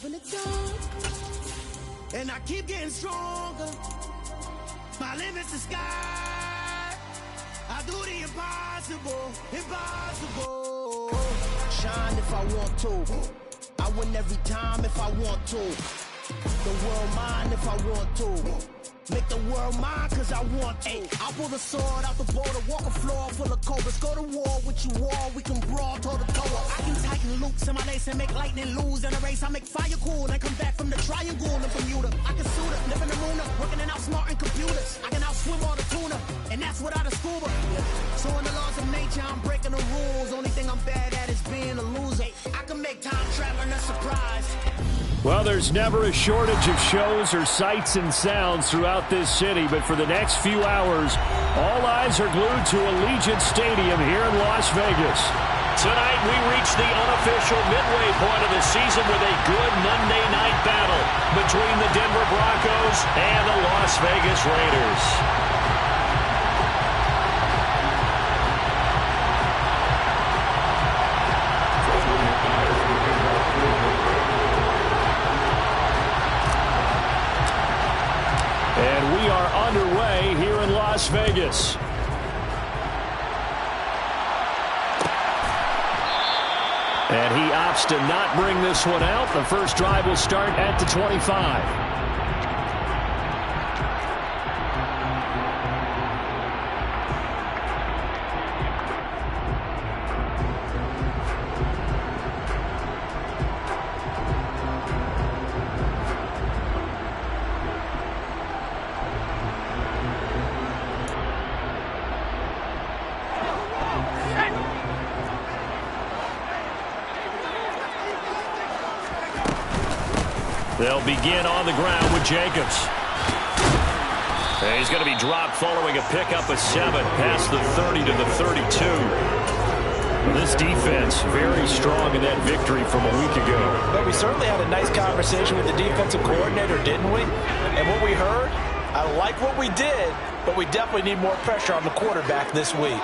in the dark, and I keep getting stronger. My limit's the sky. I do the impossible, impossible. Shine if I want to. I win every time if I want to. The world mine if I want to. Make the world mine cause I want to. I pull the sword out the border, walk a floor full of cobras. Go to war with you all, we can brawl toe to toe. I can tighten loops in my lace and make lightning lose in a race. I make fire cool and come back from the triangle in Bermuda. I can suit up, live in the moon up, working and outsmarting computers. I can outswim all the tuna, and that's without a scuba. So in the laws of nature, I'm breaking the rules. Only thing I'm bad at is being a loser. I can make time traveling a surprise. Well, there's never a shortage of shows or sights and sounds throughout this city, but for the next few hours, all eyes are glued to Allegiant Stadium here in Las Vegas. Tonight, we reach the unofficial midway point of the season with a good Monday night battle between the Denver Broncos and the Las Vegas Raiders. And we are underway here in Las Vegas. And he opts to not bring this one out. The first drive will start at the 25. They'll begin on the ground with Jacobs. And he's going to be dropped following a pickup of 7 past the 30 to the 32. This defense very strong in that victory from a week ago. But we certainly had a nice conversation with the defensive coordinator, didn't we? And what we heard, I like what we did, but we definitely need more pressure on the quarterback this week.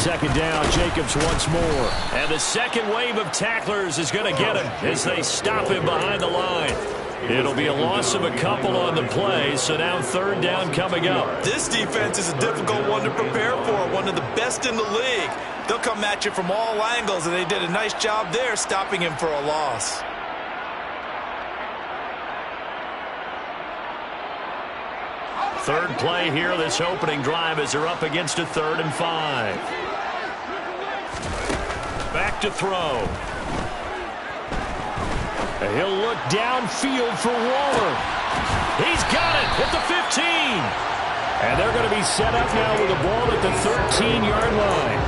Second down, Jacobs once more. And the second wave of tacklers is going to get him as they stop him behind the line. It'll be a loss of a couple on the play, so now third down coming up. This defense is a difficult one to prepare for, one of the best in the league. They'll come at you from all angles, and they did a nice job there stopping him for a loss. Third play here, this opening drive as they're up against a 3rd and 5. Back to throw. And he'll look downfield for Waller. He's got it at the 15. And they're going to be set up now with the ball at the 13-yard line.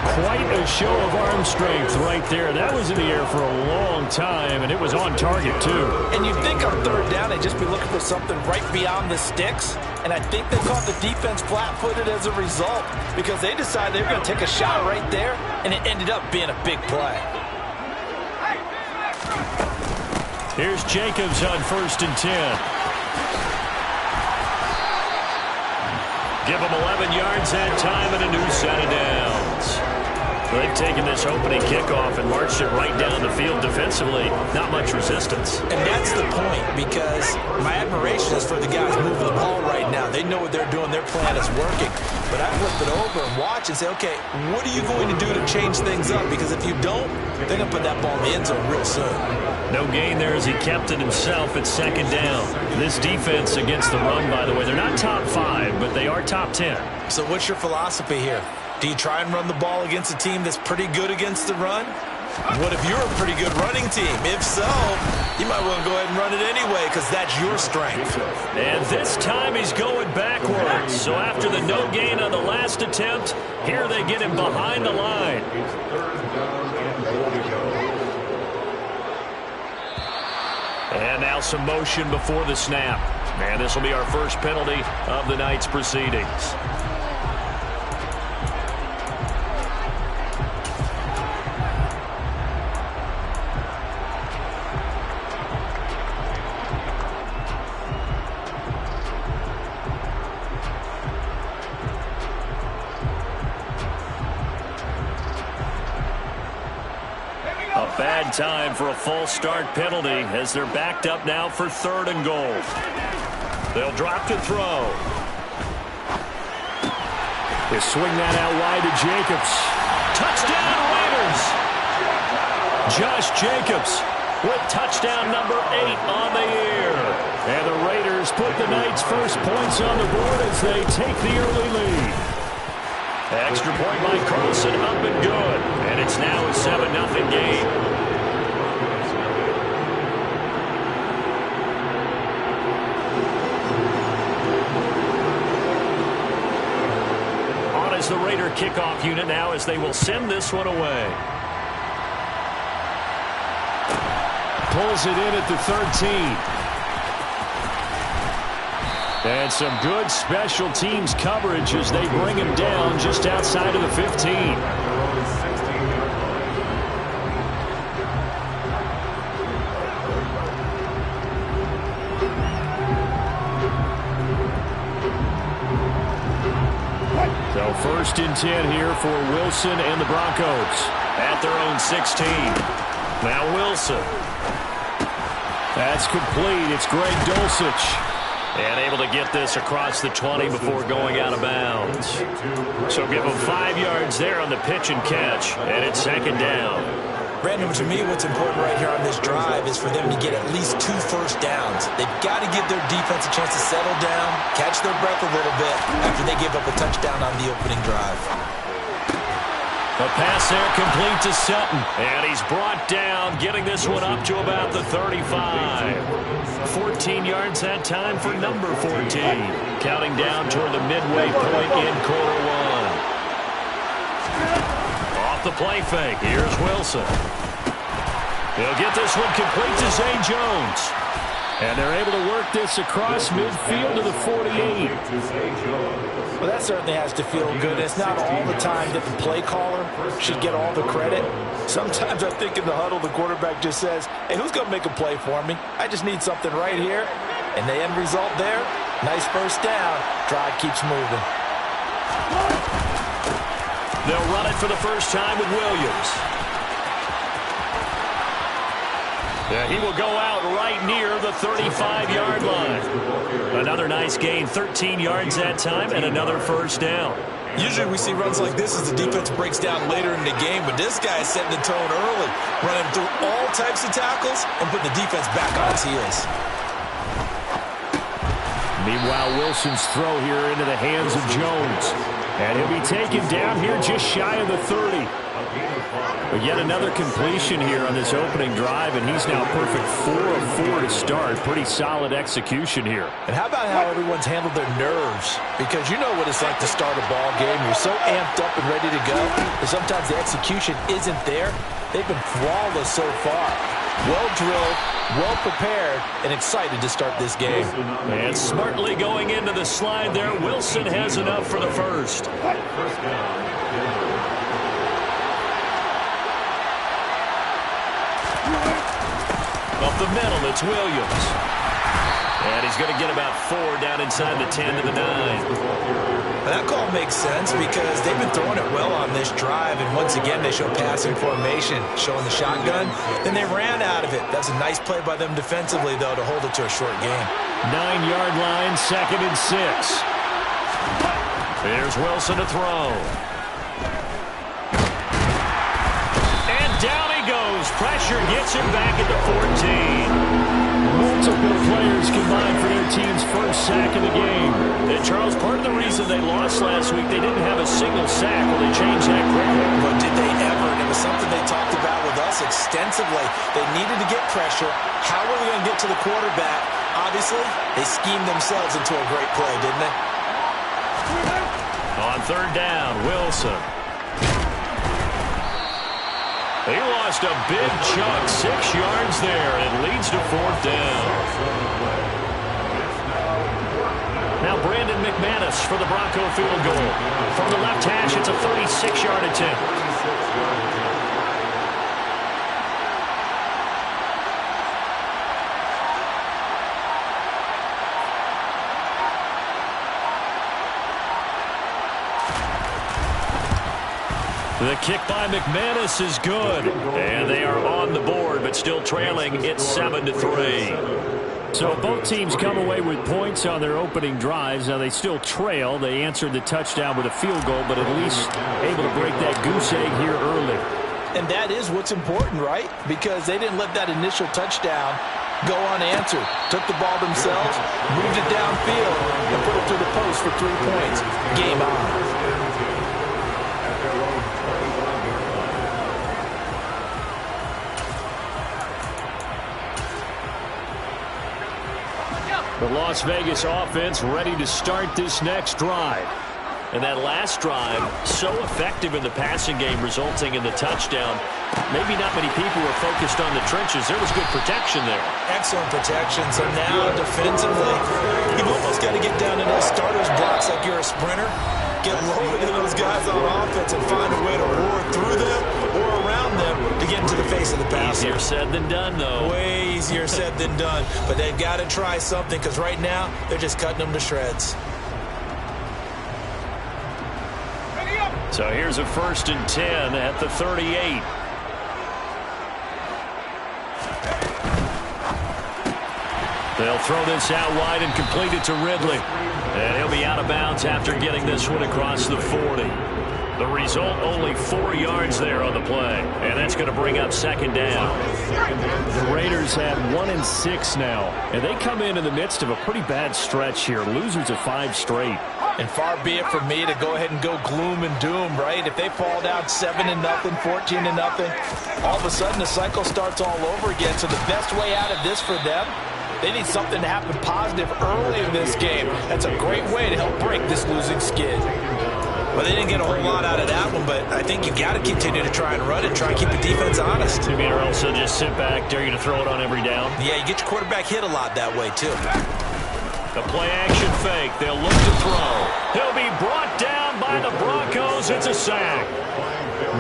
Quite a show of arm strength right there. That was in the air for a long time, and it was on target, too. And you'd think on third down they'd just be looking for something right beyond the sticks. And I think they caught the defense flat-footed as a result because they decided they were going to take a shot right there, and it ended up being a big play. Here's Jacobs on 1st and 10. Give him 11 yards that time and a new set of downs. They've taken this opening kickoff and marched it right down the field defensively. Not much resistance. And that's the point, because my admiration is for the guys moving the ball right now. They know what they're doing. Their plan is working. But I flip it over and watch and say, okay, what are you going to do to change things up? Because if you don't, they're going to put that ball in the end zone real soon. No gain there as he kept it himself at 2nd down. This defense against the run, by the way, they're not top 5, but they are top 10. So what's your philosophy here? Do you try and run the ball against a team that's pretty good against the run? What if you're a pretty good running team? If so, you might want to go ahead and run it anyway because that's your strength. And this time he's going backwards. So after the no gain on the last attempt, here they get him behind the line. And now some motion before the snap. And this will be our first penalty of the night's proceedings. A bad time for a false start penalty as they're backed up now for 3rd and goal. They'll drop to throw. They swing that out wide to Jacobs. Touchdown Raiders! Josh Jacobs with touchdown number 8 on the year. And the Raiders put the Knights' first points on the board as they take the early lead. Extra point by Carlson, up and good. And it's now a 7-0 game. On is the Raider kickoff unit now as they will send this one away. Pulls it in at the 13. And some good special teams coverage as they bring him down just outside of the 15. So 1st and 10 here for Wilson and the Broncos. At their own 16. Now Wilson. That's complete. It's Greg Dulcich. And able to get this across the 20 before going out of bounds. So give them 5 yards there on the pitch and catch. And it's 2nd down. Brandon, to me, what's important right here on this drive is for them to get at least 2 first downs. They've got to give their defense a chance to settle down, catch their breath a little bit after they give up a touchdown on the opening drive. A pass there complete to Sutton. And he's brought down, getting this one up to about the 35. 14 yards that time for number 14. Counting down toward the midway point in quarter 1. Off the play fake. Here's Wilson. He'll get this one complete to Zay Jones. And they're able to work this across midfield to the 48. Well, that certainly has to feel good. It's not all the time that the play caller should get all the credit. Sometimes I think in the huddle, the quarterback just says, hey, who's going to make a play for me? I just need something right here. And the end result there, nice first down. Drive keeps moving. They'll run it for the first time with Williams. Yeah, he will go out right near the 35-yard line. Another nice gain, 13 yards that time, and another first down. Usually we see runs like this as the defense breaks down later in the game, but this guy is setting the tone early, running through all types of tackles and putting the defense back on its heels. Meanwhile, Wilson's throw here into the hands of Jones. And he'll be taken down here just shy of the 30. But yet another completion here on this opening drive, and he's now perfect 4 of 4 to start. Pretty solid execution here. And how about how everyone's handled their nerves? Because you know what it's like to start a ball game. You're so amped up and ready to go, but sometimes the execution isn't there. They've been flawless so far. Well drilled, well prepared, and excited to start this game. And smartly going into the slide there, Wilson has enough for the first. Up the middle, it's Williams. And he's going to get about 4 down inside the 10 to the 9. That call makes sense because they've been throwing it well on this drive, and once again they show passing formation, showing the shotgun. Then they ran out of it. That's a nice play by them defensively, though, to hold it to a short game. 9-yard line, 2nd and 6. Here's Wilson to throw. And down he goes. Pressure gets him back at the 14. Multiple players combined for their team's first sack of the game. And Charles, part of the reason they lost last week, they didn't have a single sack. Well, they changed that quickly. But did they ever? And it was something they talked about with us extensively. They needed to get pressure. How were they going to get to the quarterback? Obviously, they schemed themselves into a great play, didn't they? On 3rd down, Wilson. He lost a big chunk, 6 yards there, and it leads to 4th down. Now Brandon McManus for the Bronco field goal. From the left hash, it's a 36-yard attempt. The kick by McManus is good. And they are the board, but still trailing. It's 7-3. So both teams come away with points on their opening drives. Now they still trail. They answered the touchdown with a field goal, but at least able to break that goose egg here early. And that is what's important, right? Because they didn't let that initial touchdown go unanswered. Took the ball themselves, moved it downfield, and put it to the post for 3 points. Game on. The Las Vegas offense ready to start this next drive. And that last drive, so effective in the passing game, resulting in the touchdown. Maybe not many people were focused on the trenches. There was good protection there. Excellent protection. So now defensively, you've almost got to get down to those starters blocks like you're a sprinter. Get low into those guys on offense and find a way to roar through them or around them to get into the face of the passer. Easier said than done, though. Way easier said than done. But they've got to try something because right now they're just cutting them to shreds. So here's a 1st and 10 at the 38. They'll throw this out wide and complete it to Ridley. And he'll be out of bounds after getting this one across the 40. The result, only 4 yards there on the play. And that's going to bring up 2nd down. The Raiders have 1 and 6 now. And they come in the midst of a pretty bad stretch here. Losers of 5 straight. And far be it from me to go ahead and go gloom and doom, right? If they fall down 7-0, 14-0, all of a sudden the cycle starts all over again. So the best way out of this for them, they need something to happen positive early in this game. That's a great way to help break this losing skid. Well, they didn't get a whole lot out of that one, but I think you've got to continue to try and run it, try and keep the defense honest. You mean or else they'll just sit back, dare you to throw it on every down? Yeah, you get your quarterback hit a lot that way, too. The play-action fake. They'll look to throw. He'll be brought down by the Broncos. It's a sack.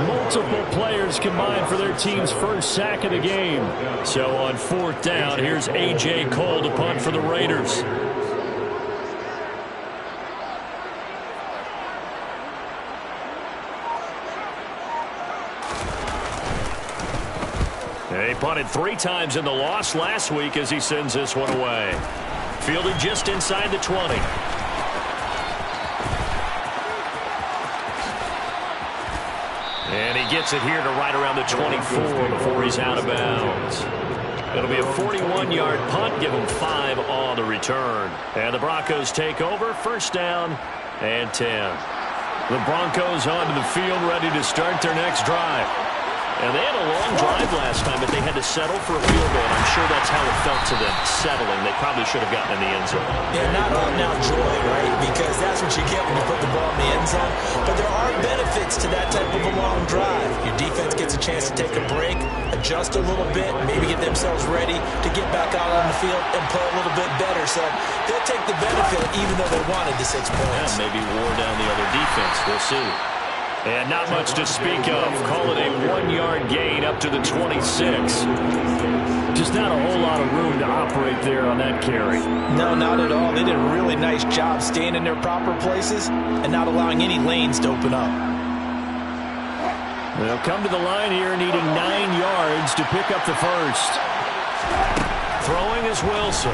Multiple players combined for their team's first sack of the game. So on 4th down, here's A.J. Cole to punt for the Raiders. He punted 3 times in the loss last week as he sends this one away. Fielded just inside the 20. And he gets it here to right around the 24 before he's out of bounds. It'll be a 41-yard punt, give him 5 on the return. And the Broncos take over, 1st down and 10. The Broncos onto the field, ready to start their next drive. And they had a long drive last time, but they had to settle for a field goal. And I'm sure that's how it felt to them, settling. They probably should have gotten in the end zone. Yeah, not all now joy, right? Because that's what you get when you put the ball in the end zone. But there are benefits to that type of a long drive. Your defense gets a chance to take a break, adjust a little bit, maybe get themselves ready to get back out on the field and play a little bit better. So they'll take the benefit even though they wanted the 6 points. Yeah, maybe wore down the other defense. We'll see. And not much to speak of. Call it a 1-yard gain up to the 26. Just not a whole lot of room to operate there on that carry. No, not at all. They did a really nice job staying in their proper places and not allowing any lanes to open up. They'll come to the line here needing 9 yards to pick up the first. Throwing is Wilson.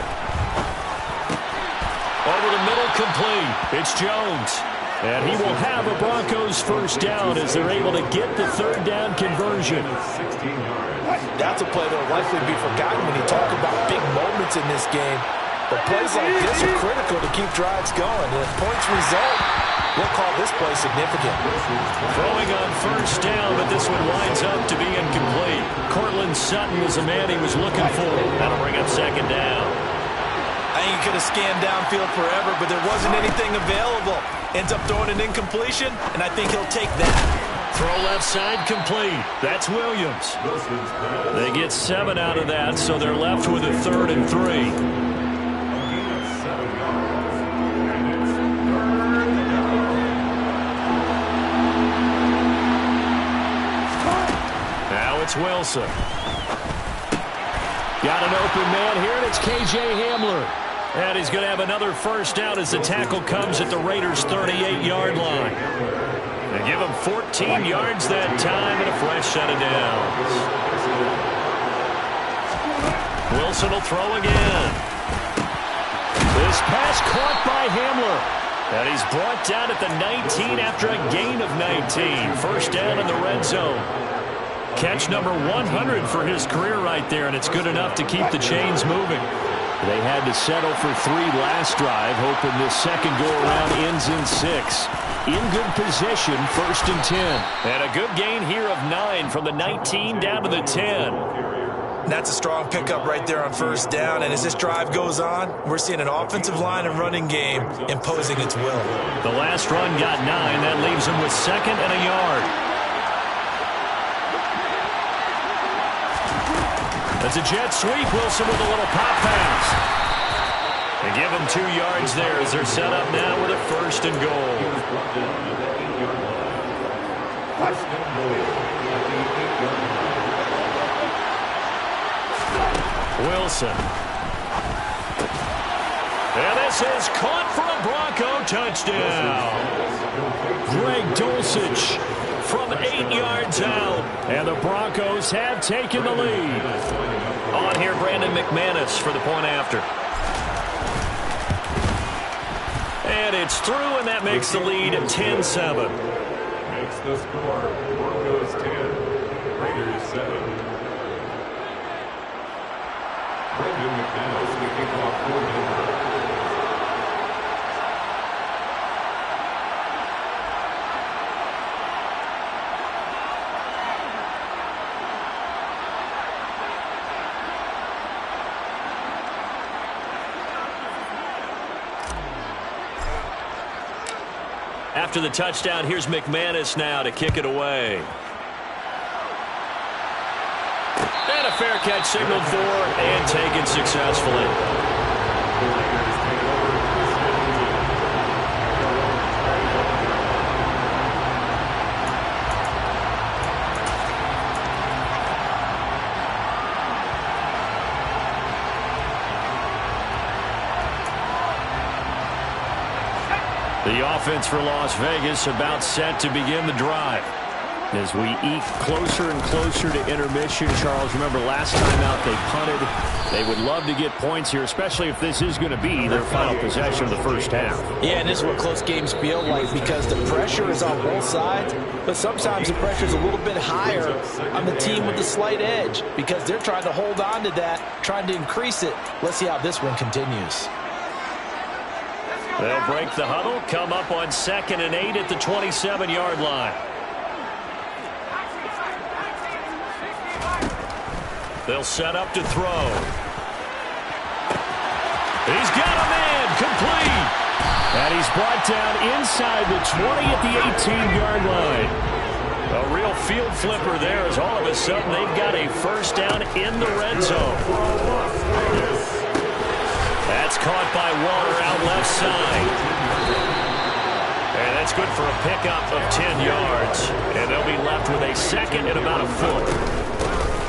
Over the middle, complete. It's Jones. And he will have a Broncos 1st down as they're able to get the 3rd down conversion. That's a play that will likely be forgotten when you talk about big moments in this game. But plays like this are critical to keep drives going. And if points result, we'll call this play significant. Throwing on 1st down, but this one winds up to be incomplete. Cortland Sutton was the man he was looking for. That'll bring up 2nd down. I think he could have scanned downfield forever, but there wasn't anything available. Ends up throwing an incompletion, and I think he'll take that. Throw left side complete. That's Williams. They get 7 out of that, so they're left with a 3rd and 3. Now it's Wilson. Got an open man here, and it's K.J. Hamler. And he's going to have another 1st down as the tackle comes at the Raiders' 38-yard line. They give him 14 yards that time and a fresh set of downs. Wilson will throw again. This pass caught by Hamler. And he's brought down at the 19 after a gain of 19. First down in the red zone. Catch number 100 for his career right there, and it's good enough to keep the chains moving. They had to settle for 3 last drive, hoping this second go-around ends in 6. In good position, 1st and 10. And a good gain here of 9 from the 19 down to the 10. That's a strong pickup right there on first down, and as this drive goes on, we're seeing an offensive line and running game imposing its will. The last run got 9. That leaves him with 2nd and a yard. That's a jet sweep. Wilson with a little pop pass. They give him 2 yards there as they're set up now with a 1st and goal. Wilson. And this is caught for a Bronco touchdown. Greg Dulcich from 8 yards out. And the Broncos have taken the lead. On here, Brandon McManus for the point after. And it's through, and that makes the lead 10-7. Makes the score Broncos 10, Raiders 7. Brandon McManus, the kickoff coordinator. After the touchdown, here's McManus now to kick it away. And a fair catch signaled for and taken successfully. The offense for Las Vegas about set to begin the drive. As we eke closer and closer to intermission, Charles, remember last time out they punted. They would love to get points here, especially if this is going to be their final possession of the first half. Yeah, and this is what close games feel like because the pressure is on both sides, but sometimes the pressure is a little bit higher on the team with the slight edge because they're trying to hold on to that, trying to increase it. Let's see how this one continues. They'll break the huddle, come up on 2nd and 8 at the 27-yard line. They'll set up to throw. He's got a man, complete. And he's brought down inside the 20 at the 18-yard line. A real field flipper there as all of a sudden they've got a first down in the red zone. That's caught by Waller out left side. And that's good for a pickup of 10 yards. And they'll be left with a 2nd and about a foot.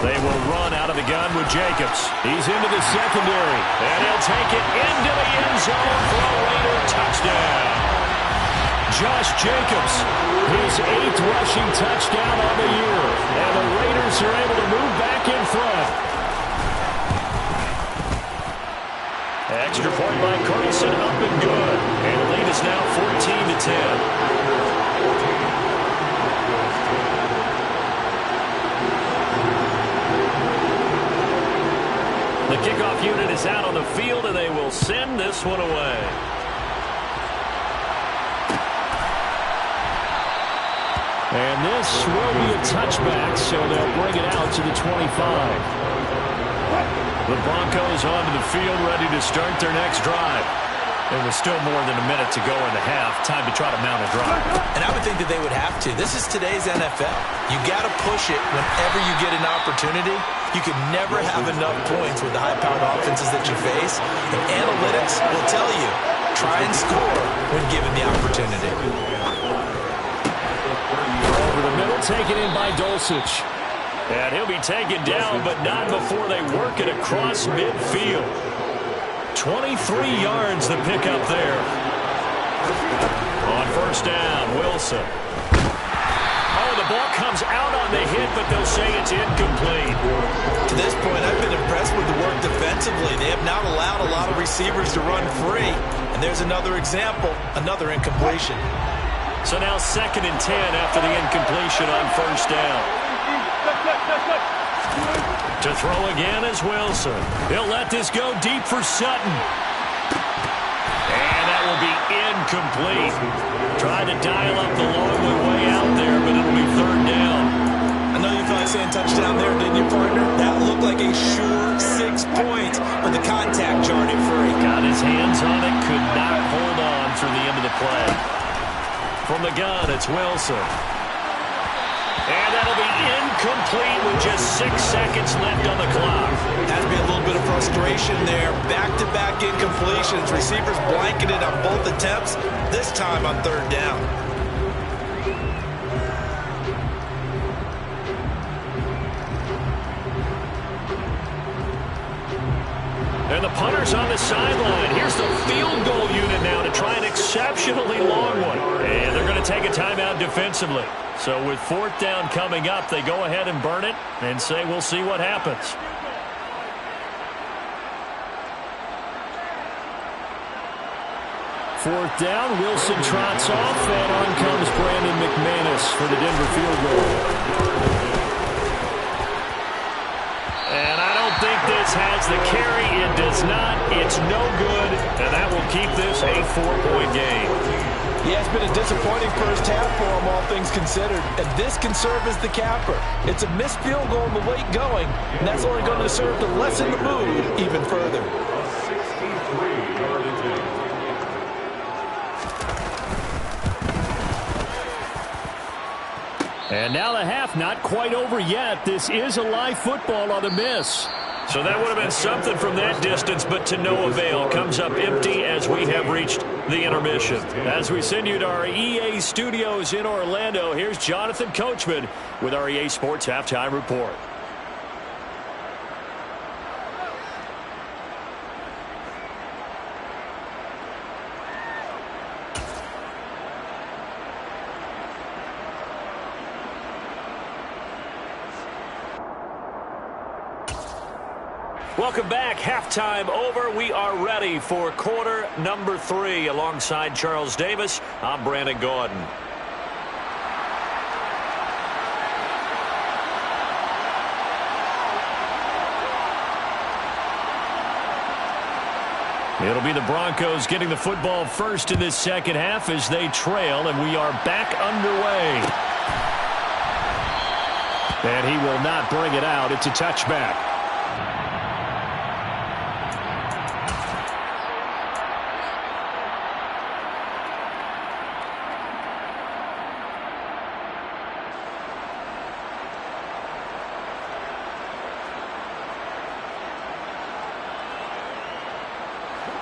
They will run out of the gun with Jacobs. He's into the secondary. And he'll take it into the end zone for a Raider touchdown. Josh Jacobs, his 8th rushing touchdown of the year. And the Raiders are able to move back in front. Extra point by Carlson, up and good. And the lead is now 14-10. The kickoff unit is out on the field, and they will send this one away. And this will be a touchback, so they'll bring it out to the 25. The Broncos onto the field, ready to start their next drive. There was still more than a minute to go in the half. Time to try to mount a drive. And I would think that they would have to. This is today's NFL. You got to push it whenever you get an opportunity. You can never have enough points with the high-powered offenses that you face. And analytics will tell you, try and score when given the opportunity. Over the middle, taken in by Dulcich. And he'll be taken down, but not before they work it across midfield. 23 yards the pickup there. On first down, Wilson. Oh, the ball comes out on the hit, but they'll say it's incomplete. To this point, I've been impressed with the work defensively. Defensively, they have not allowed a lot of receivers to run free. And there's another example, another incompletion. So now 2nd and 10 after the incompletion on 1st down. To throw again is Wilson. He'll let this go deep for Sutton. And that will be incomplete. Tried to dial up the long way out there, but it'll be 3rd down. I know you felt like saying touchdown there, didn't you, partner? That looked like a sure 6 points, but the contact jarred it free. Got his hands on it, could not hold on through the end of the play. From the gun, it's Wilson. And that'll be incomplete with just 6 seconds left on the clock. Has to be a little bit of frustration there. Back-to-back incompletions. Receivers blanketed on both attempts, this time on 3rd down. And the punter's on the sideline. Here's the field goal unit now to try an exceptionally long one. And they're going to take a timeout defensively. So with 4th down coming up, they go ahead and burn it and say we'll see what happens. Fourth down, Wilson trots off, and on comes Brandon McManus for the Denver field goal. And I don't think this has the carry. It does not. It's no good. And that will keep this a 4-point game. Yeah, it's been a disappointing first half for him, all things considered. And this can serve as the capper. It's a missed field goal in the late going, and that's only going to serve to lessen the mood even further. And now the half not quite over yet. This is a live football on the miss. So that would have been something from that distance, but to no avail. Comes up empty as we have reached the intermission. As we send you to our EA studios in Orlando, here's Jonathan Coachman with our EA Sports Halftime Report. Welcome back. Halftime over. We are ready for quarter number 3. Alongside Charles Davis, I'm Brandon Gordon. It'll be the Broncos getting the football first in this second half as they trail, and we are back underway. And he will not bring it out. It's a touchback.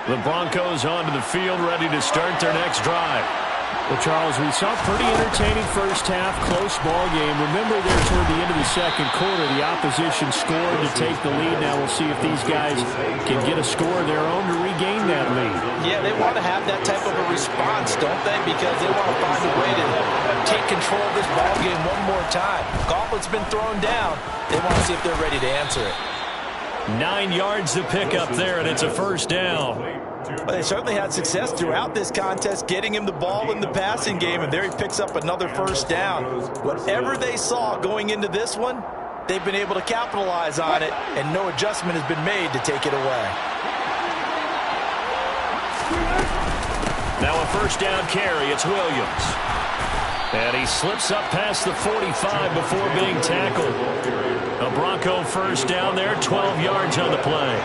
The Broncos onto the field, ready to start their next drive. Well, Charles, we saw a pretty entertaining first half, close ball game. Remember there toward the end of the second quarter, the opposition scored to take the lead. Now we'll see if these guys can get a score of their own to regain that lead. Yeah, they want to have that type of a response, don't they? Because they want to find a way to take control of this ball game one more time. Gauntlet's been thrown down. They want to see if they're ready to answer it. 9 yards to pick up there, and it's a first down. Well, they certainly had success throughout this contest, getting him the ball in the passing game, and there he picks up another first down. Whatever they saw going into this one, they've been able to capitalize on it, and no adjustment has been made to take it away. Now a first down carry, it's Williams. And he slips up past the 45 before being tackled. A Bronco first down there, 12 yards on the play.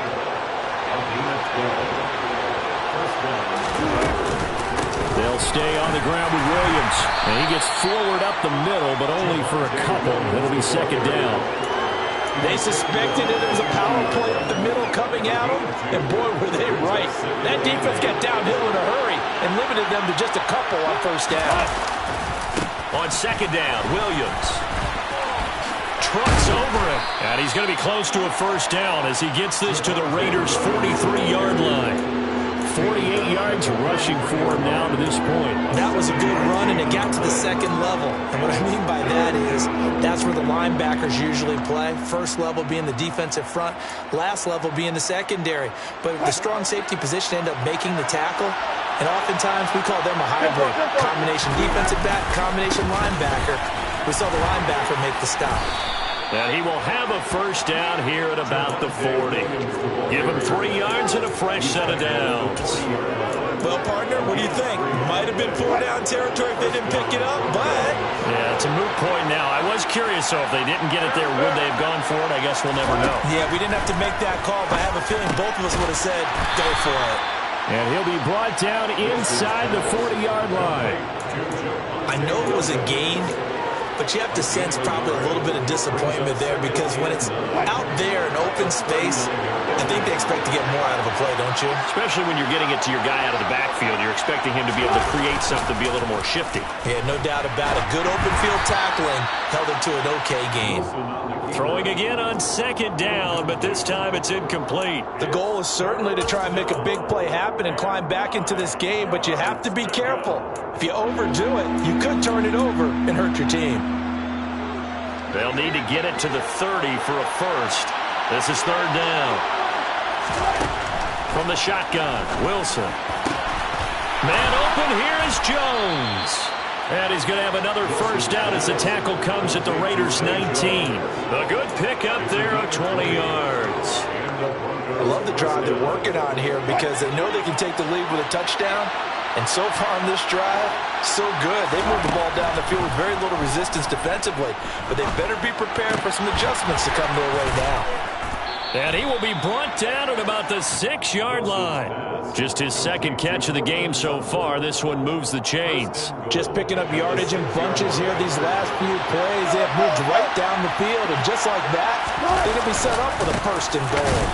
They'll stay on the ground with Williams. And he gets forward up the middle, but only for a couple. It'll be second down. They suspected it as a power play up the middle coming at them, and boy, were they right. That defense got downhill in a hurry and limited them to just a couple on first down. On second down, Williams trucks over him, and he's going to be close to a first down as he gets this to the Raiders' 43-yard line. 48 yards rushing for him now to this point. That was a good run, and it got to the second level. And what I mean by that is that's where the linebackers usually play. First level being the defensive front, last level being the secondary. But the strong safety position ended up making the tackle, and oftentimes we call them a hybrid. Combination defensive back, combination linebacker. We saw the linebacker make the stop. And he will have a first down here at about the 40. Give him 3 yards and a fresh set of downs. Well, partner, what do you think? Might have been 4-down territory if they didn't pick it up, but... Yeah, it's a moot point now. I was curious, so if they didn't get it there, would they have gone for it? I guess we'll never know. Yeah, we didn't have to make that call, but I have a feeling both of us would have said, go for it. And he'll be brought down inside the 40-yard line. I know it was a gain, but you have to sense probably a little bit of disappointment there because when it's out there in open space, I think they expect to get more out of a play, don't you? Especially when you're getting it to your guy out of the backfield. You're expecting him to be able to create something, be a little more shifty. Yeah, no doubt about it. Good open field tackling held him to an okay gain. Throwing again on second down, but this time it's incomplete. The goal is certainly to try and make a big play happen and climb back into this game, but you have to be careful. If you overdo it, you could turn it over and hurt your team. They'll need to get it to the 30 for a first. This is third down. From the shotgun, Wilson. Man open, here is Jones. And he's going to have another first down as the tackle comes at the Raiders' 19. A good pickup there of 20 yards. I love the drive they're working on here because they know they can take the lead with a touchdown. And so far on this drive, so good. They moved the ball down the field with very little resistance defensively. But they better be prepared for some adjustments to come their way now. And he will be brought down at about the 6-yard line. Just his second catch of the game so far. This one moves the chains. Just picking up yardage in bunches here these last few plays. They have moved right down the field. And just like that, they're going to be set up for the first and goal.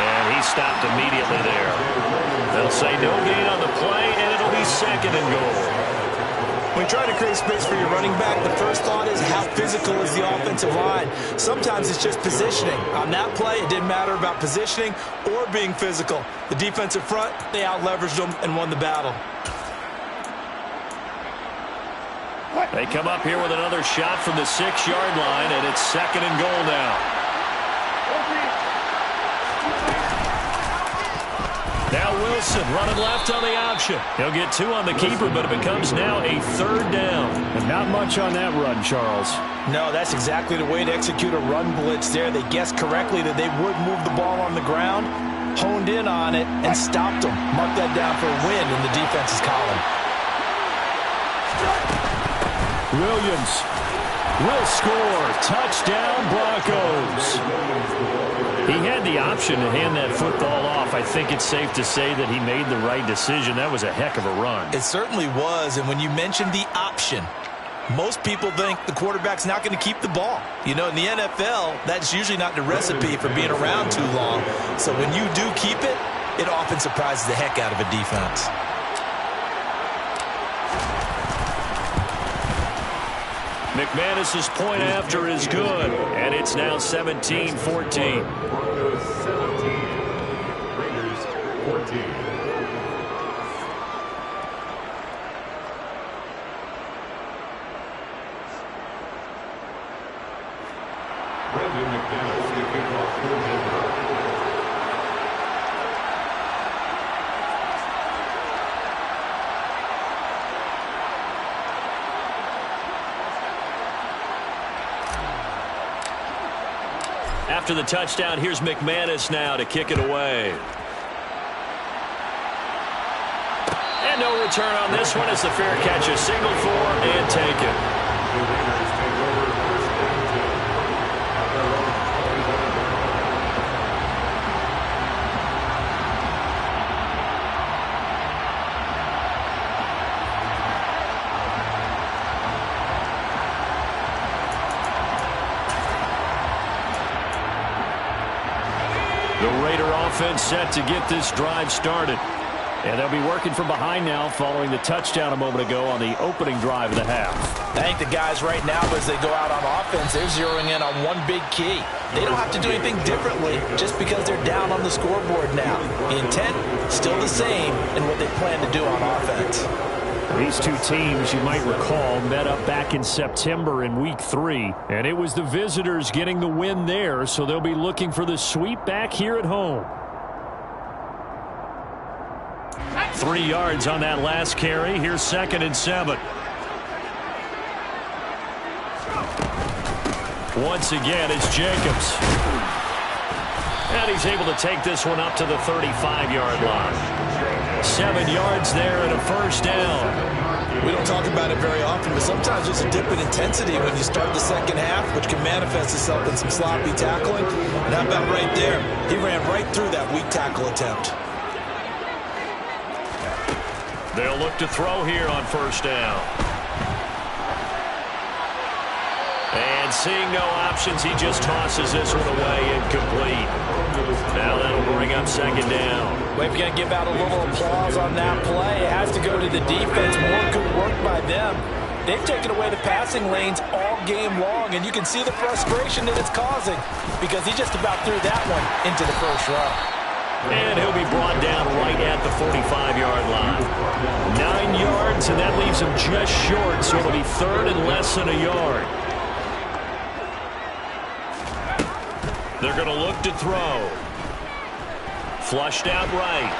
And he stopped immediately there. They'll say no gain on the play, and it'll be second and goal. When you try to create space for your running back, the first thought is how physical is the offensive line. Sometimes it's just positioning. On that play, it didn't matter about positioning or being physical. The defensive front, they out-leveraged them and won the battle. They come up here with another shot from the 6-yard line, and it's second and goal now. Now Wilson running left on the option. He'll get 2 on the keeper, but it becomes now a third down. And not much on that run, Charles. No, that's exactly the way to execute a run blitz there. They guessed correctly that they would move the ball on the ground, honed in on it, and stopped them. Mark that down for a win in the defense's column. Williams will score. Touchdown, Broncos. He had the option to hand that football off. I think it's safe to say that he made the right decision. That was a heck of a run. It certainly was, and when you mentioned the option, most people think the quarterback's not going to keep the ball. You know, in the NFL, that's usually not the recipe for being around too long. So when you do keep it, it often surprises the heck out of a defense. McManus's point after is good, and it's now 17-14. Broncos 17, Raiders 14. Brandon McManus, the kickoff goaltender. After the touchdown, here's McManus now to kick it away. And no return on this one as the fair catch is signaled for and taken. The Raiders take over first and 10. The Raider offense set to get this drive started. And they'll be working from behind now following the touchdown a moment ago on the opening drive of the half. I think the guys right now, as they go out on offense, they're zeroing in on one big key. They don't have to do anything differently just because they're down on the scoreboard now. The intent, still the same in what they plan to do on offense. These two teams, you might recall, met up back in September in Week 3, and it was the visitors getting the win there, so they'll be looking for the sweep back here at home. 3 yards on that last carry. Here's 2nd and 7. Once again, it's Jacobs. And he's able to take this one up to the 35-yard line. 7 yards there and a first down. We don't talk about it very often, but sometimes there's a dip in intensity when you start the second half, which can manifest itself in some sloppy tackling. And how about right there? He ran right through that weak tackle attempt. They'll look to throw here on first down. And seeing no options, he just tosses this one away, incomplete. Now that'll bring up 2nd down. Well, if you're going to give out a little applause on that play, it has to go to the defense. More good work by them. They've taken away the passing lanes all game long, and you can see the frustration that it's causing because he just about threw that one into the first row. And he'll be brought down right at the 45-yard line. 9 yards, and that leaves him just short, so it'll be 3rd and less than a yard. They're going to look to throw. Flushed out right.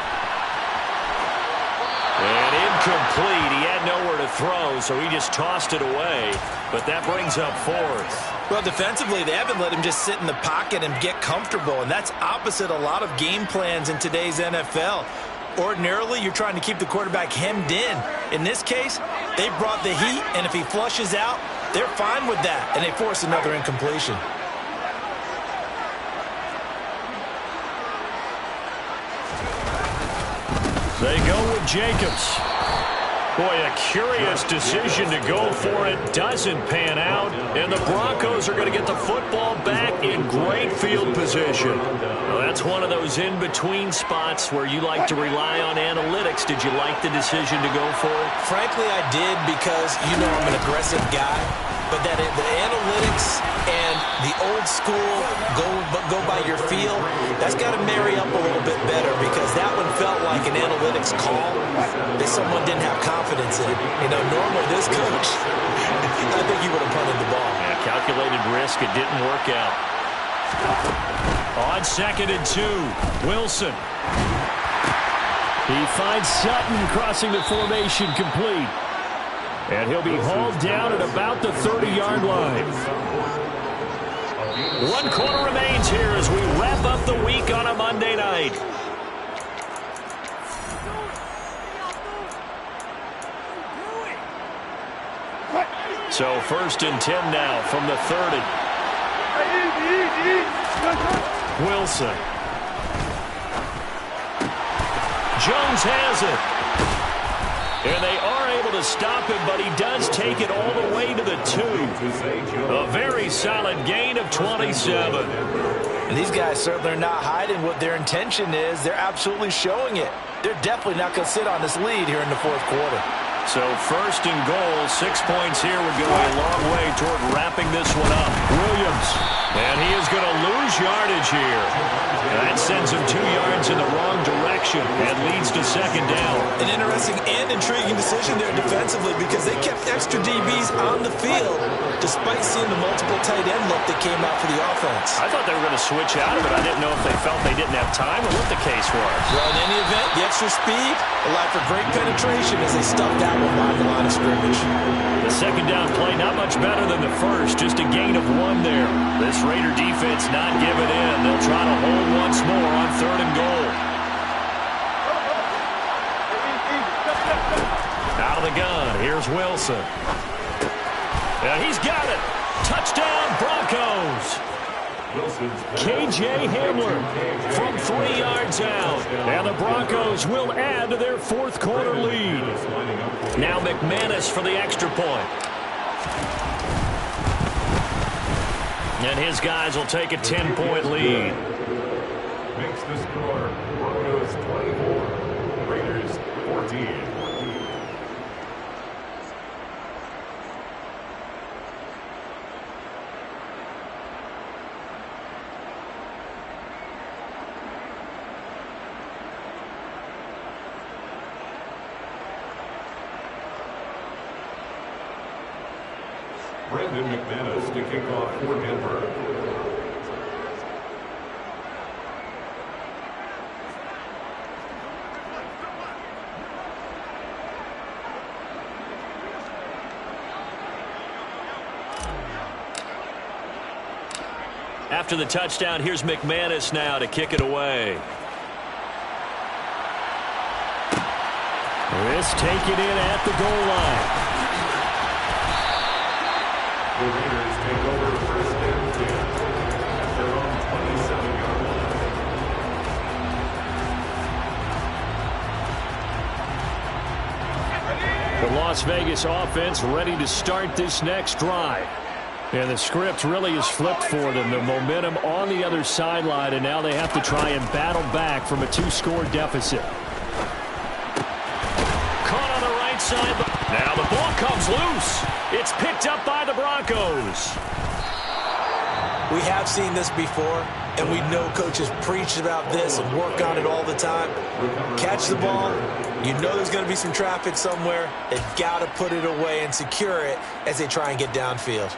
And incomplete. He had nowhere to throw, so he just tossed it away. But that brings up 4th. Well, defensively, they haven't let him just sit in the pocket and get comfortable, and that's opposite a lot of game plans in today's NFL. Ordinarily, you're trying to keep the quarterback hemmed in. In this case, they brought the heat, and if he flushes out, they're fine with that, and they force another incompletion. They go with Jacobs. Boy, a curious decision to go for it. Doesn't pan out. And the Broncos are going to get the football back in great field position. Well, that's one of those in-between spots where you like to rely on analytics. Did you like the decision to go for it? Frankly, I did because, you know, I'm an aggressive guy. But that the analytics and the old school go by your feel, that's got to marry up a little bit better because that one felt like an analytics call that someone didn't have confidence in. You know, normally this coach, I think he would have punted the ball. Yeah, calculated risk. It didn't work out. On 2nd and 2, Wilson. He finds Sutton crossing the formation complete. And he'll be hauled down at about the 30-yard line. 1 quarter remains here as we wrap up the week on a Monday night. So 1st and 10 now from the 30. Wilson. Jones has it. And they are able to stop him, but he does take it all the way to the 2. A very solid gain of 27. And these guys certainly are not hiding what their intention is. They're absolutely showing it. They're definitely not going to sit on this lead here in the 4th quarter. So 1st and goal, 6 points here would go a long way toward wrapping this one up. Williams, and he is going to lose yardage here. That sends him 2 yards in the wrong direction and leads to 2nd down. An interesting and intriguing decision there defensively because they kept extra DBs on the field despite seeing the multiple tight end look that came out for the offense. I thought they were going to switch out of it. I didn't know if they felt they didn't have time or what the case was. Well, in any event, the extra speed allowed for great penetration as they stuffed that one by the line of scrimmage. The 2nd down play not much better than the first, just a gain of 1 there. This Raider defense not giving in. They'll try to hold once more on 3rd and goal. Out of the gun, here's Wilson. And he's got it. Touchdown, Broncos. K.J. Hamler from 3 yards out. And the Broncos will add to their 4th quarter lead. Now McManus for the extra point. And his guys will take a 10-point lead. Makes the score Broncos 24, Raiders 14. Brandon McManus to kick off for Denver. After the touchdown, here's McManus now to kick it away. This taken in at the goal line. The Raiders take over first and 10 at their own 27-yard line. The Las Vegas offense ready to start this next drive. And the script really is flipped for them. The momentum on the other sideline, and now they have to try and battle back from a 2-score deficit. Caught on the right side. Now the ball comes loose. It's picked up by the Broncos. We have seen this before, and we know coaches preach about this and work on it all the time. Catch the ball. You know there's going to be some traffic somewhere. They've got to put it away and secure it as they try and get downfield.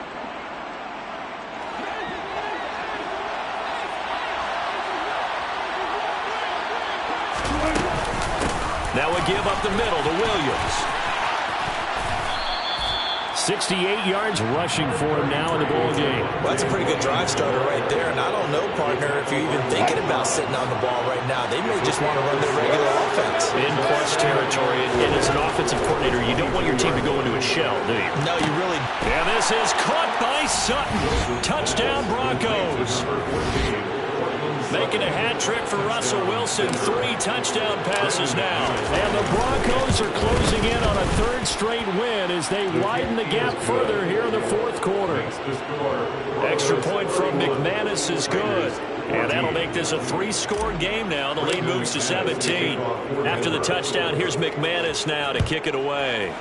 Now we give up the middle to Williams. 68 yards rushing for him now in the ball game. Well, that's a pretty good drive starter right there. And I don't know, partner, if you're even thinking about sitting on the ball right now. They may just want to run their regular offense. In plus territory, and as an offensive coordinator, you don't want your team to go into a shell, do you? No, you really. And this is caught by Sutton. Touchdown, Broncos. Making a hat trick for Russell Wilson. 3 touchdown passes now. And the Broncos are closing in on a 3rd straight win as they widen the gap further here in the 4th quarter. Extra point from McManus is good. And that'll make this a 3-score game now. The lead moves to 17. After the touchdown, here's McManus now to kick it away.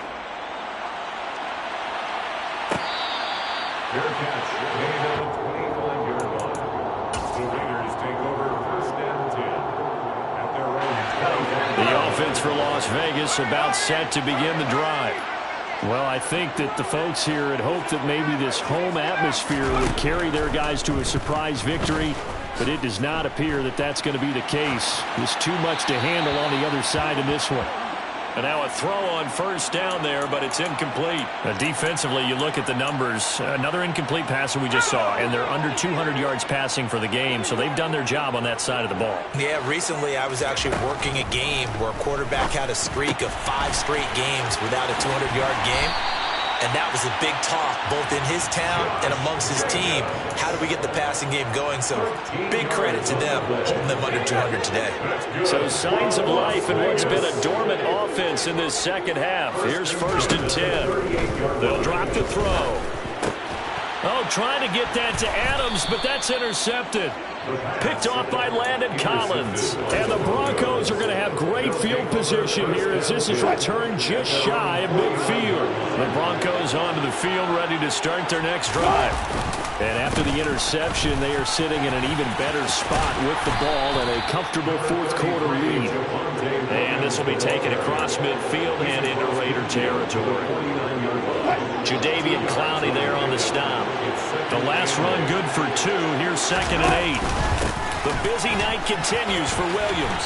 Fair catch. Made on the 25-yard line. The Raiders take over first and 10 at their own 20. The offense for Las Vegas about set to begin the drive. Well, I think that the folks here had hoped that maybe this home atmosphere would carry their guys to a surprise victory, but it does not appear that that's going to be the case. There's too much to handle on the other side in this one. And now a throw on first down there, but it's incomplete. Defensively, you look at the numbers. Another incomplete pass that we just saw, and they're under 200 yards passing for the game, so they've done their job on that side of the ball. Yeah, recently I was actually working a game where a quarterback had a streak of 5 straight games without a 200-yard game. And that was a big talk, both in his town and amongst his team. How do we get the passing game going? So big credit to them, holding them under 200 today. So signs of life in what's been a dormant offense in this second half. Here's first and 10. They'll drop the throw. Oh, trying to get that to Adams, but that's intercepted. Picked off by Landon Collins. And the Broncos are going to have great field position here as this is returned just shy of midfield. The Broncos onto the field ready to start their next drive. And after the interception, they are sitting in an even better spot with the ball and a comfortable 4th quarter lead. And this will be taken across midfield and into Raider territory. Jadeveon Clowney there on the stop. The last run good for 2. Here's 2nd and 8. The busy night continues for Williams.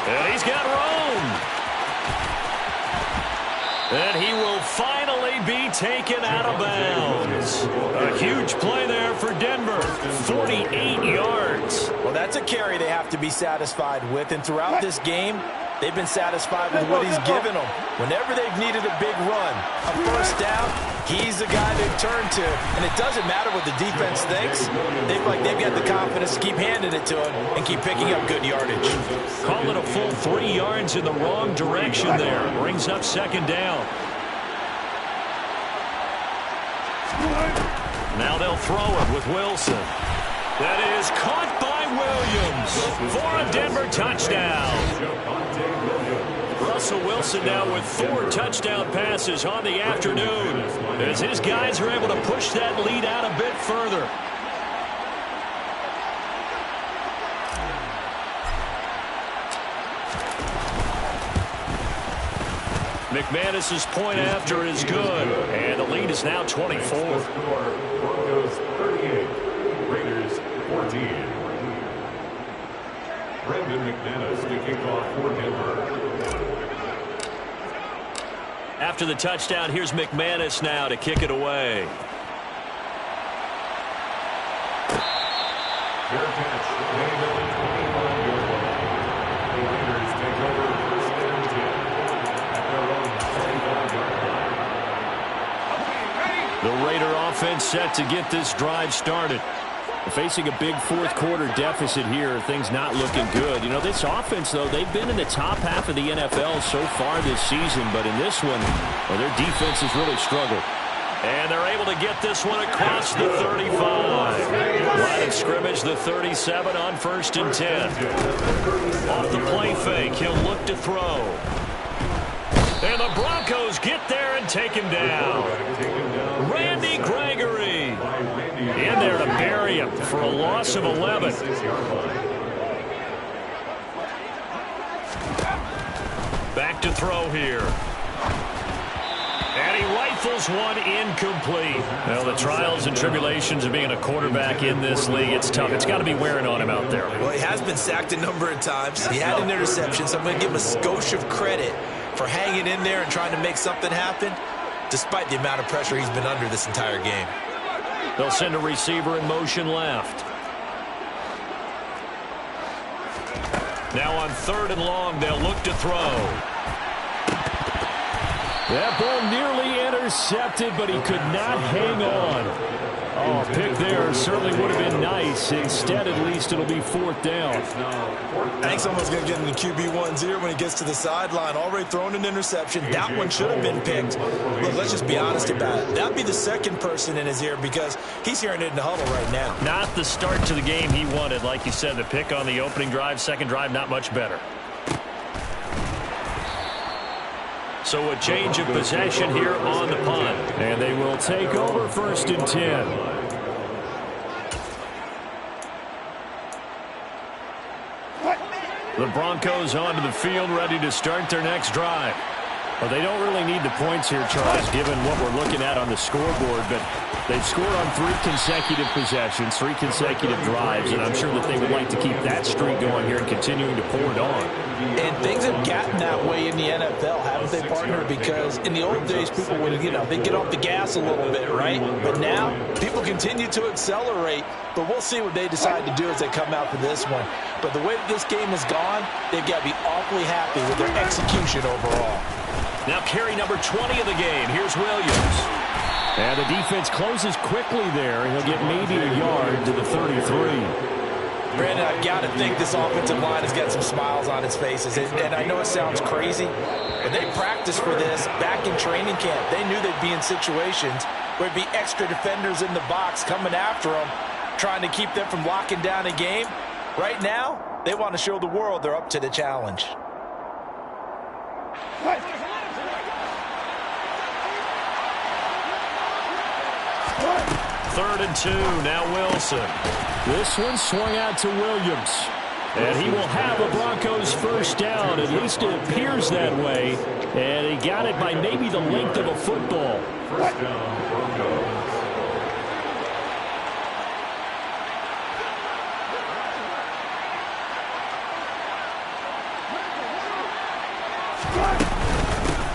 And he's got room. And he will finally be taken out of bounds. A huge play there for Denver. 48 yards. Well, that's a carry they have to be satisfied with. And throughout this game, they've been satisfied with what he's given them. Whenever they've needed a big run, a first down, he's the guy they've turned to. And it doesn't matter what the defense thinks. They've got the confidence to keep handing it to him and keep picking up good yardage. Call it a full 3 yards in the wrong direction there. Brings up 2nd down. Now they'll throw it with Wilson. That is caught by Williams for a Denver touchdown. Russell Wilson now with 4 touchdown passes on the afternoon as his guys are able to push that lead out a bit further. McManus's point after is good, and the lead is now 24. Broncos 38, Raiders 14. Brendan McManus to kick off for Denver. After the touchdown, here's McManus now to kick it away. Fair catch, made on the 25-yard line. The Raiders take over first and 10 at their own 25-yard line. The Raider offense set to get this drive started. Facing a big fourth-quarter deficit here, things not looking good. You know, this offense, though, they've been in the top half of the NFL so far this season, but in this one, well, their defense has really struggled. And they're able to get this one across the 35. Line of scrimmage, the 37 on 1st and 10. Off the play fake, he'll look to throw. And the Broncos get there and take him down. Randy Gregory in there to bury him for a loss of 11. Back to throw here. And he rifles one incomplete. Well, the trials and tribulations of being a quarterback in this league, it's tough. It's got to be wearing on him out there. Well, he has been sacked a number of times. He had an interception, so I'm going to give him a skosh of credit for hanging in there and trying to make something happen, despite the amount of pressure he's been under this entire game. They'll send a receiver in motion left. Now on 3rd and long, they'll look to throw. That ball nearly intercepted, but he could not hang on. Oh, pick there certainly would have been nice. Instead, at least it'll be 4th down. Hank's almost going to get into QB1's ear when he gets to the sideline. Already thrown an interception. That one should have been picked. Look, let's just be honest about it. That'd be the second person in his ear because he's hearing it in the huddle right now. Not the start to the game he wanted. Like you said, the pick on the opening drive, second drive, not much better. So a change of possession here on the punt. And they will take over 1st and 10. The Broncos onto the field, ready to start their next drive. Well, they don't really need the points here, Charles, given what we're looking at on the scoreboard, but they've scored on 3 consecutive possessions, 3 consecutive drives, and I'm sure that they would like to keep that streak going here and continuing to pour it on. And things have gotten that way in the NFL, haven't they, partner? Because in the old days, people would, they get off the gas a little bit, right? But now, people continue to accelerate, but we'll see what they decide to do as they come out for this one. But the way that this game has gone, they've got to be awfully happy with their execution overall. Now carry number 20 of the game. Here's Williams. And the defense closes quickly there. He'll get maybe a yard to the 33. Brandon, I've got to think this offensive line has got some smiles on its faces. And I know it sounds crazy, but they practiced for this back in training camp. They knew they'd be in situations where there'd be extra defenders in the box coming after them, trying to keep them from locking down a game. Right now, they want to show the world they're up to the challenge. 3rd and 2, now Wilson. This one swung out to Williams. And he will have a Broncos 1st down. At least it appears that way. And he got it by maybe the length of a football. 1st down, Broncos.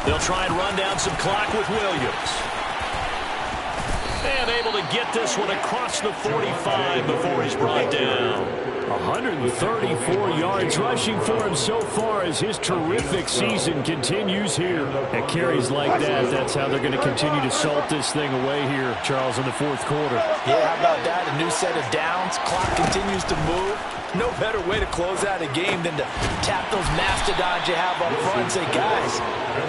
They'll try and run down some clock with Williams. And able to get this one across the 45 before he's brought down. 134 yards rushing for him so far as his terrific season continues here. At carries like that, that's how they're going to continue to salt this thing away here, Charles, in the 4th quarter. Yeah, how about that? A new set of downs. Clock continues to move. No better way to close out a game than to tap those mastodons you have up front and say, guys,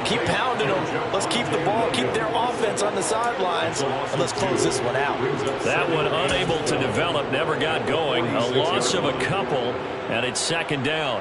keep pounding them. Let's keep the ball, keep their offense on the sidelines, and let's close this one out. That one unable to develop, never got going. A loss of a couple, and it's 2nd down.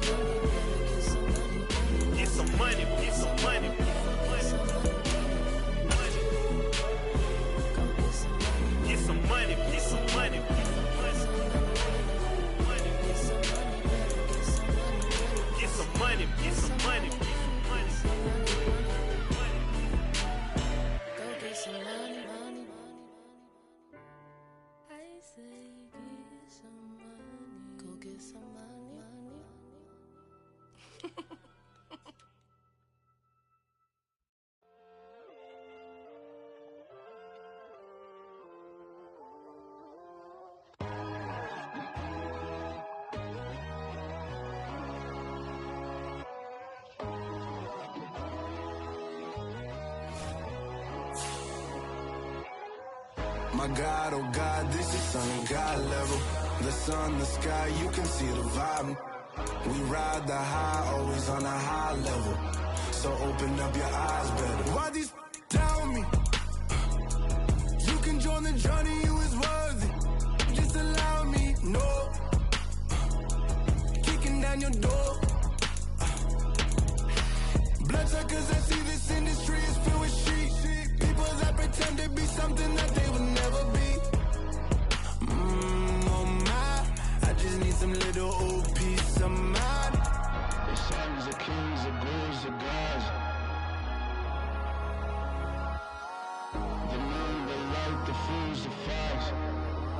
money, get some money, get some money. Go get some money, money, money. I say get some money. Go get some money, money. My God, oh God, this is on God level. The sun, the sky, you can see the vibe. We ride the high, always on a high level. So open up your eyes better. Why these tell me? You can join the journey, you is worthy. Just allow me, no. Kicking down your door. Bloodsuckers that see this industry is filled with sheep. People that pretend to be something that they would never be. Oh my, I just need some little old peace of mind. The sons, the kings, the bulls, the gods. The moon, the light, the fools, the facts.